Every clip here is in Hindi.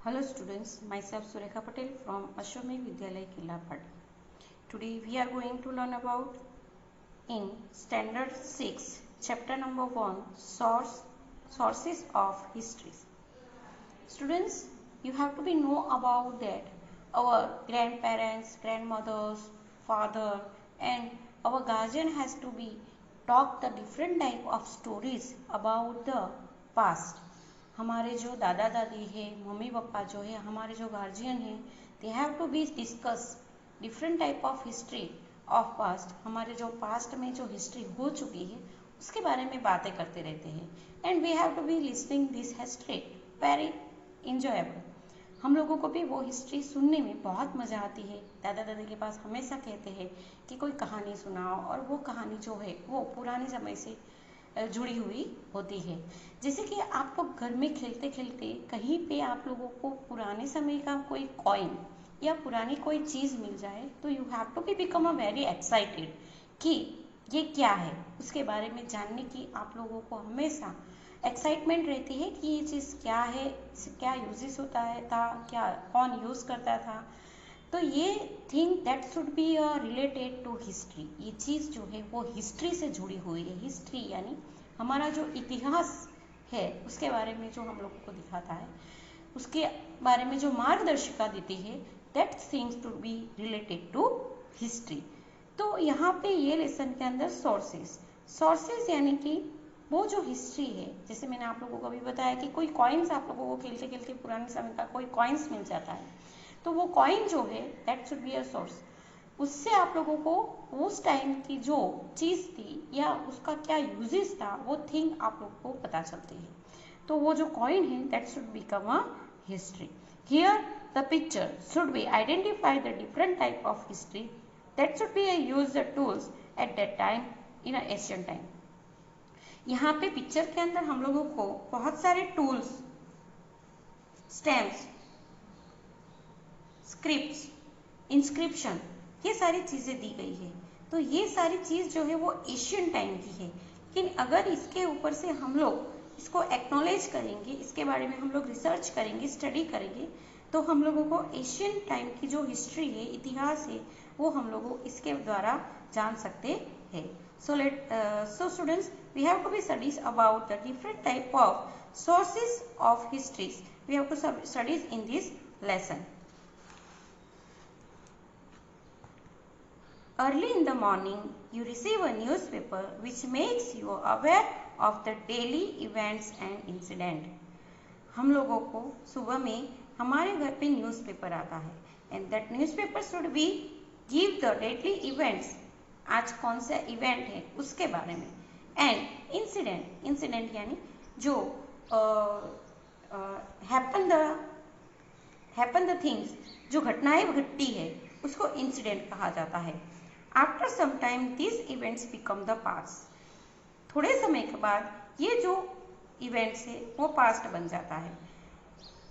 Hello students, myself Surekha Patel from Ashwamedh Vidyalaya Killapad. Today we are going to learn about in Standard 6, Chapter number 1, Sources of Histories. Students, you have to be know about that our grandparents, grandmothers, father and our guardian has to be talk the different type of stories about the past. हमारे जो दादा दादी है, मम्मी पापा जो है, हमारे जो गार्जियन है, they have to be discuss different type of history of past. हमारे जो पास्ट में जो हिस्ट्री हो चुकी है उसके बारे में बातें करते रहते हैं. And we have to be listening this history very enjoyable. हम लोगों को भी वो हिस्ट्री सुनने में बहुत मज़ा आती है. दादा दादी के पास हमेशा कहते हैं कि कोई कहानी सुनाओ, और वो कहानी जो है वो पुराने समय से जुड़ी हुई होती है. जैसे कि आप लोग घर में खेलते खेलते कहीं पे आप लोगों को पुराने समय का कोई कॉइन या पुरानी कोई चीज़ मिल जाए तो you have to be become a very excited कि ये क्या है, उसके बारे में जानने की आप लोगों को हमेशा एक्साइटमेंट रहती है कि ये चीज़ क्या है, क्या यूजेस होता है था, क्या कौन यूज़ करता था. तो ये thing that should be related to history. ये चीज़ जो है वो हिस्ट्री से जुड़ी हुई है. हिस्ट्री यानी हमारा जो इतिहास है उसके बारे में जो हम लोगों को दिखाता है, उसके बारे में जो मार्गदर्शिका देती है, that things to be related to history. तो यहाँ पे ये लेसन के अंदर सोर्सेज यानी कि वो जो हिस्ट्री है, जैसे मैंने आप लोगों को अभी बताया कि कोई कॉइन्स आप लोगों को खेलते खेलते पुराने समय का कोई कॉइन्स मिल जाता है, तो वो कॉइन जो है that should be a source. उससे आप लोगों को उस टाइम की जो चीज़ थी या उसका क्या यूजेस था वो थिंग आप लोगों को पता चलती है. तो वो जो कॉइन है that should become a history. Here the picture should be identify the different type of history that should be use the tools at that time in a Asian time. यहाँ पे पिक्चर के अंदर हम लोगों को बहुत सारे टूल्स, स्टैम्प्स, स्क्रिप्ट्स, इंस्क्रिप्शन, ये सारी चीज़ें दी गई है. तो ये सारी चीज़ जो है वो एशियन टाइम की है. लेकिन अगर इसके ऊपर से हम लोग इसको एक्नॉलेज करेंगे, इसके बारे में हम लोग रिसर्च करेंगे, स्टडी करेंगे, तो हम लोगों को एशियन टाइम की जो हिस्ट्री है, इतिहास है, वो हम लोगों इसके द्वारा जान सकते हैं. So students, we have to be studies about the different type of sources of histories. We have to studies in this lesson. Early in the morning, you receive a newspaper which makes you aware of the daily events and incident. हम लोगों को सुबह में हमारे घर पे न्यूज़पेपर आता है, and that newspaper should be give the daily events. आज कौन सा इवेंट है उसके बारे में, एंड इंसिडेंट यानी जो हैपन द थिंग्स, जो घटनाएं घटती है उसको इंसिडेंट कहा जाता है. After some time this events become the past. थोड़े समय के बाद ये जो इवेंट्स है वो पास्ट बन जाता है.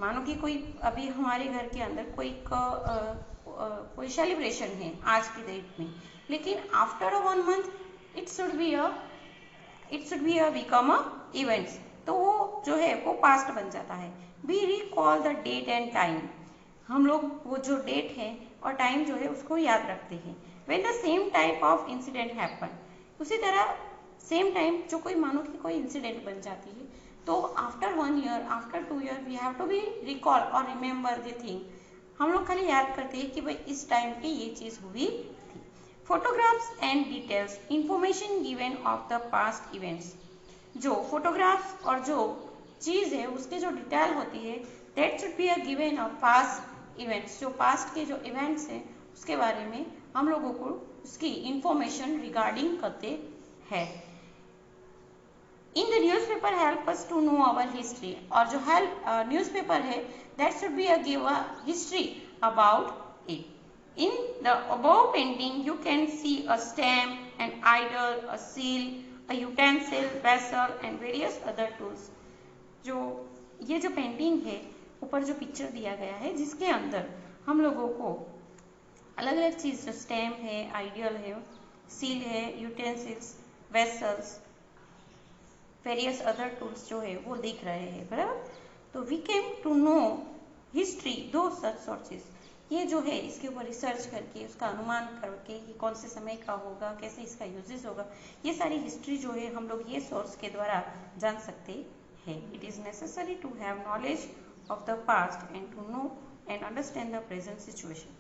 मानो कि कोई अभी हमारे घर के अंदर कोई सेलिब्रेशन है आज की डेट में, लेकिन after 1 month it should be become a events. तो वो जो है वो पास्ट बन जाता है. We recall the date and time. हम लोग वो जो डेट है और टाइम जो है उसको याद रखते हैं. When the same type of incident happen, उसी तरह सेम टाइम जो कोई मानो कि कोई इंसिडेंट बन जाती है, तो after 1 year, after 2 year we have to be recall और रिमेंबर द थिंग. हम लोग खाली याद करते हैं कि भाई इस टाइम पे ये चीज़ हुई थी. Photographs and details, information given of the past events. जो फोटोग्राफ्स और जो चीज़ है उसके जो डिटेल होती है that should be given of past events. जो पास्ट के जो इवेंट्स हैं उसके बारे में हम लोगों को उसकी इंफॉर्मेशन रिगार्डिंग करते हैं. In the newspaper help us to know our history. और जो न्यूज़पेपर है that should be give a history about it. In the above painting, you can see a stamp, an idol, a seal, a utensil, vessel, and various other tools. जो ये जो पेंटिंग है, ऊपर जो पिक्चर दिया गया है, जिसके अंदर हम लोगों को अलग अलग चीज़, जो स्टैम्प है, आइडियल है, सील है, utensils, vessels, various other tools जो है वो दिख रहे हैं, बराबर. तो we came to know history through such sources, ये जो है इसके ऊपर रिसर्च करके उसका अनुमान करके ये कौन से समय का होगा, कैसे इसका यूजेस होगा, ये सारी हिस्ट्री जो है हम लोग ये सोर्स के द्वारा जान सकते हैं। It is necessary to have knowledge of the past and to know and understand the present situation.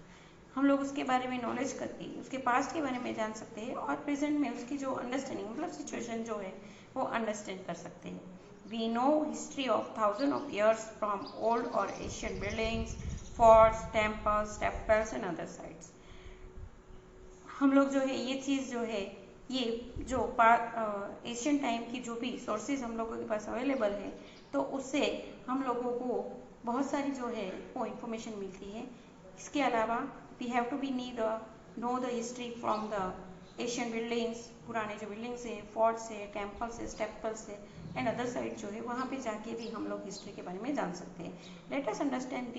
हम लोग उसके बारे में नॉलेज करके उसके पास्ट के बारे में जान सकते हैं और प्रेजेंट में उसकी जो अंडरस्टैंडिंग मतलब सिचुएशन जो है वो अंडरस्टैंड कर सकते हैं। We know history of thousands of years from old or ancient buildings, forts, temples, and other sites. हम लोग जो है ये चीज़ जो है ये जो एशियन टाइम की जो भी सोर्सेज हम लोगों के पास अवेलेबल है तो उससे हम लोगों को बहुत सारी जो है वो इंफॉर्मेशन मिलती है। इसके अलावा we have to be know the history from the Asian buildings, पुराने जो बिल्डिंग्स है, फोर्ट्स है, टेम्पल्स है, टेम्पल्स है एंड अदर साइड जो है वहाँ पे जाके भी हम लोग हिस्ट्री के बारे में जान सकते हैं। Let us understand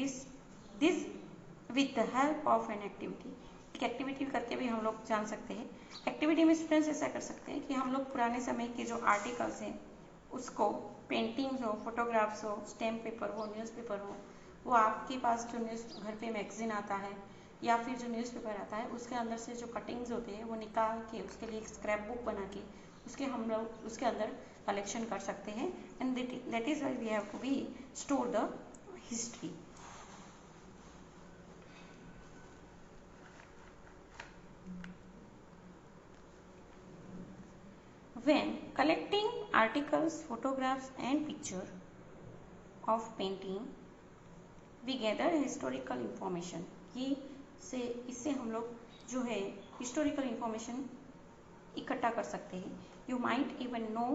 this with the help of an activity. एक एक्टिविटी करके भी हम लोग जान सकते हैं। एक्टिविटी में स्टूडेंट्स ऐसा कर सकते हैं कि हम लोग पुराने समय के जो आर्टिकल्स हैं उसको पेंटिंग्स हो, फोटोग्राफ्स हो, स्टैम्प पेपर हो, न्यूज़पेपर हो, वो आपके पास जो न्यूज़ घर पे मैगजीन आता है या फिर जो न्यूज़पेपर आता है उसके अंदर से जो कटिंग्स होते हैं वो निकाल के उसके लिए एक स्क्रैप बुक बना के उसके हम लोग उसके अंदर कलेक्शन कर सकते हैं and that is why we have to be store the history. When collecting articles, photographs and picture of painting, we gather historical information. इससे हम लोग जो है हिस्टोरिकल इंफॉर्मेशन इकट्ठा कर सकते हैं। You might even know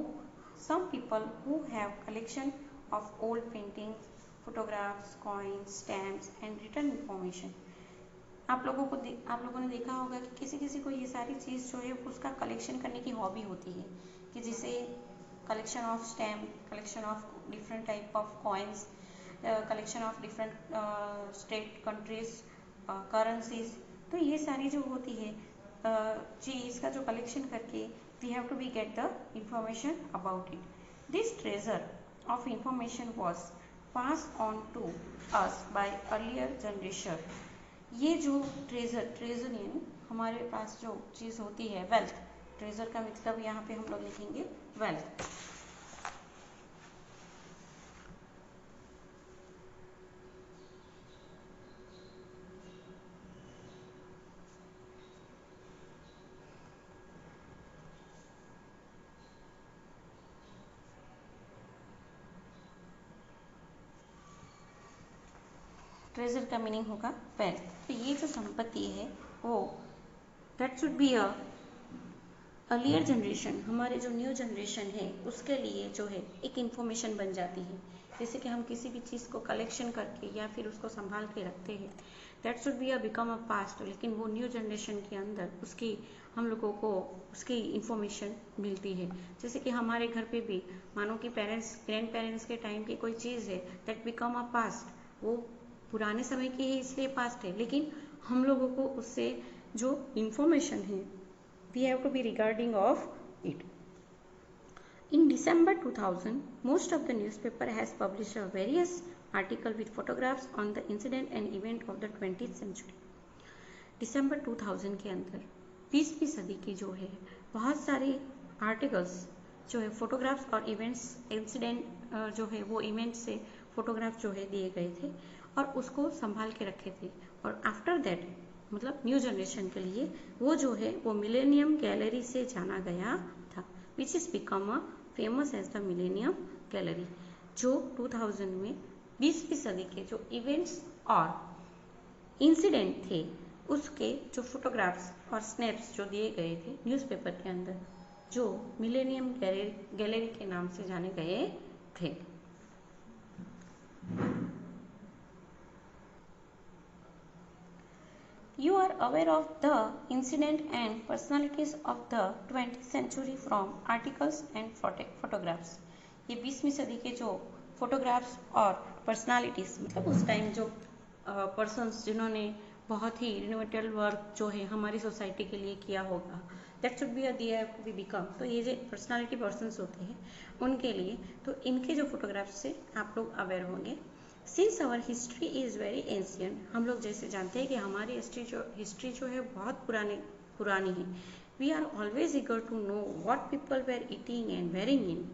some people who have collection of old paintings, photographs, coins, stamps and return information. आप लोगों ने देखा होगा कि किसी किसी को ये सारी चीज़ जो है उसका कलेक्शन करने की हॉबी होती है कि जिसे collection of stamp, collection of different type of coins, collection of different state countries currencies. तो ये सारी जो होती है चीज़ का जो कलेक्शन करके we have to be get the information about it. This treasure of information was pass on to us by earlier generation. ये जो ट्रेजर यानी हमारे पास जो चीज़ होती है वेल्थ, ट्रेजर का मतलब यहाँ पे हम लोग लिखेंगे वेल्थ। ट्रेजर का मीनिंग होगा वेल्थ। तो ये जो संपत्ति है वो that should be a earlier generation, हमारे जो न्यू जनरेशन है उसके लिए जो है एक इन्फॉर्मेशन बन जाती है। जैसे कि हम किसी भी चीज़ को कलेक्शन करके या फिर उसको संभाल के रखते हैं, that should be a become a past, लेकिन वो न्यू जनरेशन के अंदर उसकी हम लोगों को उसकी इन्फॉर्मेशन मिलती है। जैसे कि हमारे घर पे भी मानो कि पेरेंट्स ग्रैंड पेरेंट्स के टाइम की कोई चीज़ है दैट बिकम अ पास्ट, वो पुराने समय की है इसलिए पास्ट है, लेकिन हम लोगों को उससे जो इंफॉर्मेशन है we have to be regarding of it. In December 2000, most of the newspaper has published a various article with photographs on the incident and event of the 20th century. दिसंबर 2000 के अंदर 20वीं सदी की जो है बहुत सारे आर्टिकल्स जो है फोटोग्राफ्स और इवेंट्स इंसिडेंट जो है वो इवेंट से फोटोग्राफ जो है दिए गए थे और उसको संभाल के रखे थे। और आफ्टर दैट मतलब न्यू जनरेशन के लिए वो जो है वो मिलेनियम गैलरी से जाना गया था, which is become a famous as the millennium gallery. जो 2000 में 20वीं सदी के जो इवेंट्स और इंसिडेंट थे उसके जो फोटोग्राफ्स और स्नैप्स जो दिए गए थे न्यूज़पेपर के अंदर, जो मिलेनियम गैलरी के नाम से जाने गए थे। You are aware of the incident and personalities of the 20th century from articles and photographs. ये 20वीं सदी के जो फोटोग्राफ्स और पर्सनालिटीज मतलब उस टाइम जो पर्सन्स जिन्होंने बहुत ही रिनोवेटेड वर्क जो है हमारी सोसाइटी के लिए किया होगा, that should B be become. तो ये जो पर्सनालिटी पर्सन्स होते हैं उनके लिए तो इनके जो फोटोग्राफ्स से आप लोग अवेयर होंगे। Since our history is very ancient, हम लोग जैसे जानते हैं कि हमारी हिस्ट्री जो है बहुत पुरानी है। We are always eager to know what people were eating and wearing in.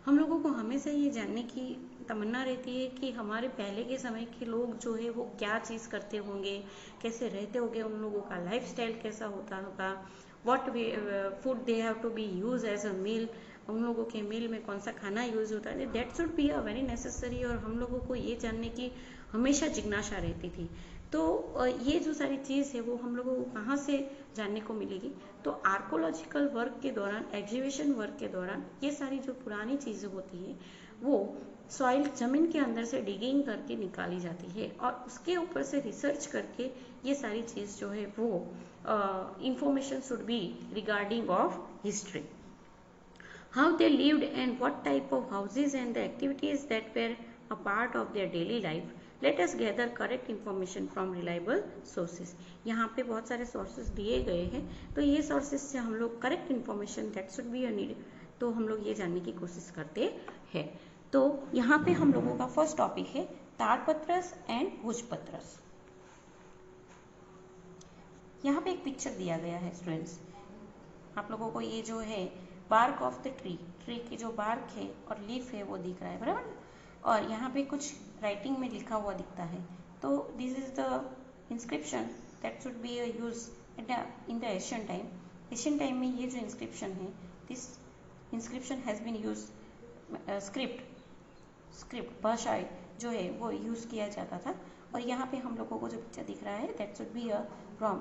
हम लोगों को हमेशा ये जानने की तमन्ना रहती है कि हमारे पहले के समय के लोग जो है वो क्या चीज़ करते होंगे, कैसे रहते होंगे, उन लोगों का लाइफ स्टाइल कैसा होता होगा, what food they have to be use as a meal, उन लोगों के मील में कौन सा खाना यूज होता है। That should be a very necessary, और हम लोगों को ये जानने की हमेशा जिज्ञासा रहती थी। तो ये जो सारी चीज़ है वो हम लोगों को कहाँ से जानने को मिलेगी? तो आर्कोलॉजिकल वर्क के दौरान, एग्जीबिशन वर्क के दौरान ये सारी जो पुरानी चीज़ें होती है वो सॉइल, जमीन के अंदर से डिगिंग करके निकाली जाती है, और उसके ऊपर से रिसर्च करके ये सारी चीज़ जो है वो information should be regarding of history, how they lived and what type of houses and the activities that were a part of their daily life. Let us gather correct information from reliable sources. यहाँ पे बहुत सारे sources दिए गए हैं, तो ये sources से हम लोग correct information that should be a need, तो हम लोग ये जानने की कोशिश करते हैं। तो यहाँ पे हम लोगों का फर्स्ट टॉपिक है ताड़पत्रस एंड भोजपत्रस। यहाँ पे एक पिक्चर दिया गया है स्टूडेंट्स, आप लोगों को ये जो है बार्क ऑफ द ट्री की जो बार्क है और लीफ है वो दिख रहा है, बराबर। और यहाँ पे कुछ राइटिंग में लिखा हुआ दिखता है, तो this is the inscription that should be use in the Asian time. Asian time में ये जो इंस्क्रिप्शन है, this inscription has been use, script भाषा जो है वो यूज़ किया जाता था। और यहाँ पे हम लोगों को जो पिक्चर दिख रहा है that should B from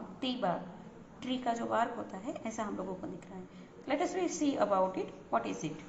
tree का जो बार्क होता है, ऐसा हम लोगों को दिख रहा है। Let us see about it. What is it?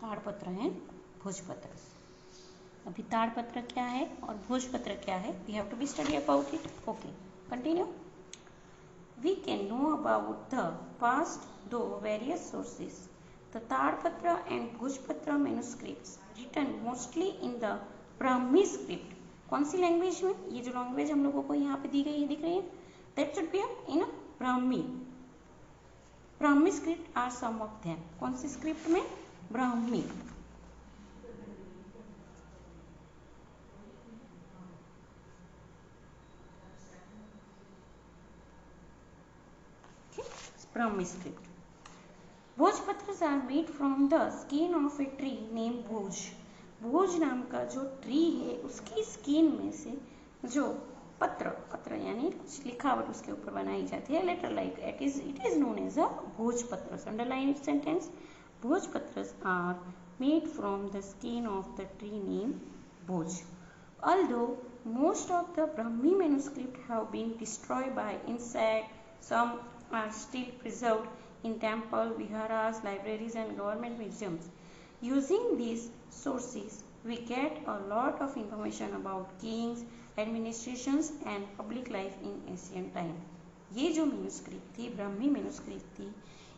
ताड़पत्र है, भोजपत्र। अभी ताड़पत्र क्या है और भोजपत्र क्या है, we have to be study about it. Okay, continue. We can know about the past through various sources, the tadpatra and bhojpatra manuscripts written mostly in the Brahmi script. कौन सी लैंग्वेज में? ये जो लैंग्वेज हम लोगों को यहाँ पे दी गई है, दिख रही है, that should be in Brahmi. Brahmi script are some of them. कौन सी स्क्रिप्ट में? Brahmi. Brahmi script. Bhojpatra are made from the skin of a tree name Bhoj. Bhoj नाम का जो ट्री है उसकी स्किन में से जो पत्र यानी कुछ लिखावट उसके ऊपर बनाई जाती है, letter like it is known as a bhojpatra. Underline it sentence. Bhojpatra are made from the skin of the tree name bhoj. Although most of the Brahmi manuscripts have been destroyed by insect, some are still preserved in temple, viharas, libraries and government museums. Using these sources, we get a lot of information about kings, administrations and public life in ancient time. ये जो मैन्युस्क्रिप्ट थी, ब्राह्मी मैन्युस्क्रिप्ट थी,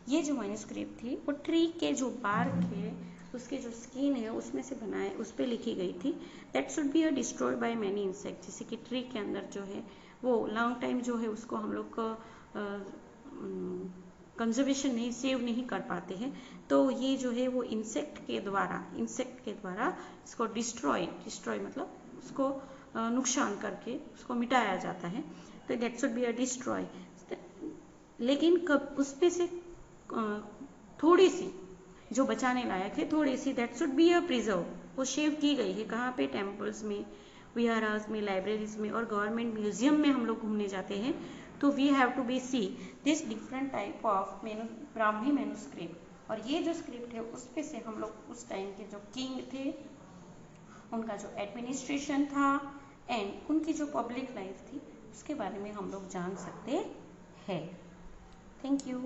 ये जो मैन्युस्क्रिप्ट थी वो ट्री के जो बार्क है, उसके जो स्किन है उसमें से बनाए, उस पर लिखी गई थी। That should be destroyed by many insect. जैसे कि ट्री के अंदर जो है वो लॉन्ग टाइम जो है उसको हम लोग कंजर्वेशन नहीं, सेव नहीं कर पाते हैं, तो ये जो है वो इंसेक्ट के द्वारा इसको डिस्ट्रॉय मतलब उसको नुकसान करके उसको मिटाया जाता है, तो that should be a destroy. लेकिन कब उसमें से थोड़ी सी जो बचाने लायक है, थोड़ी सी, that should be a preserve, वो सेव की गई है। कहाँ पे? टेम्पल्स में, विहारास में, लाइब्रेरीज में और गवर्नमेंट म्यूजियम में हम लोग घूमने जाते हैं, तो we have to be see this different type of Brahmi manuscript. और ये जो स्क्रिप्ट है उस पे से हम लोग उस टाइम के जो किंग थे, उनका जो एडमिनिस्ट्रेशन था एंड उनकी जो पब्लिक लाइफ थी उसके बारे में हम लोग जान सकते हैं। Thank you.